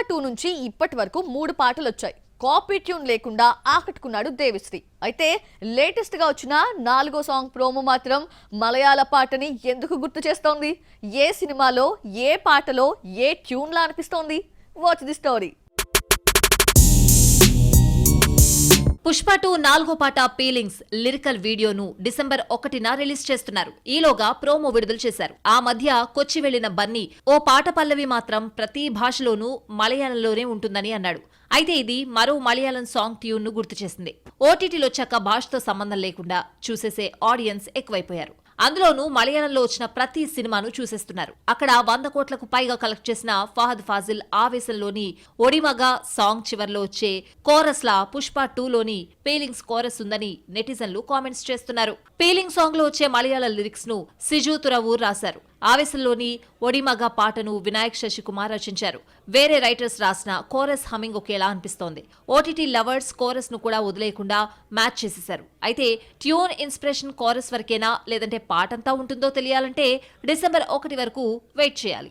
2 నుంచి ఇప్పటి వరకు 3 పాటలు వచ్చాయి. కాపీ ట్యూన్ లేకుండా ఆకట్టుకున్నాడు దేవిశ్రీ. అయితే లేటెస్ట్ గా వచ్చిన 4వ సాంగ్ ప్రోమో మాత్రం మలయాళ పాటని ఎందుకు గుర్తు చేస్తోంది? ఏ సినిమాలో ఏ పాటలో ఏ ట్యూన్ లా అనిపిస్తోంది? Watch the story. పుష్ప 2 4వ పాట పీలింగ్స్ లిరికల్ వీడియోను డిసెంబర్ 1న రిలీజ్ చేస్తున్నారు. ఈలోగా ప్రోమో విడుదల చేశారు. ఆ మధ్య కొచ్చి వెళ్లిన బన్నీ ఓ పాట పల్లవి మాత్రం ప్రతి భాషలోనూ మలయాళంలోనే ఉంటుందని అన్నాడు. అయితే ఇది మరో మలయాళం సాంగ్ ట్యూన్ ను గుర్తు చేసింది. ఓటీటీలో వచ్చాక భాషతో సంబంధం లేకుండా చూసేసే ఆడియన్స్ ఎక్కువైపోయారు. అందులోనూ మలయాళంలో వచ్చిన ప్రతి సినిమాను చూసేస్తున్నారు. అక్కడ 100 కోట్లకు పైగా కలెక్ట్ చేసిన ఫహద్ ఫాజిల్ ఆవేశంలోని ఒడిమగా సాంగ్ చివర్లో వచ్చే కోరస్ లా పుష్ప 2లోని పీలింగ్స్ కోరస్ ఉందని నెటిజన్లు కామెంట్స్ చేస్తున్నారు. పీలింగ్ సాంగ్ లో వచ్చే మలయాళ లిరిక్స్ ను సిజు తురవూర్ రాశారు. ఆవేశంలోని ఒడిమగా పాటను వినాయక్ శశికుమార్ రచించారు. వేరే రైటర్స్ రాసిన కోరస్ హమ్మింగ్ ఒకేలా అనిపిస్తోంది. ఓటీటీ లవర్స్ కోరస్ ను కూడా వదిలేయకుండా మ్యాచ్ చేసేశారు. అయితే ట్యూన్ ఇన్స్పిరేషన్ కోరస్ వరకేనా లేదంటే పాటంతా ఉంటుందో తెలియాలంటే డిసెంబర్ 1 వరకు వెయిట్ చేయాలి.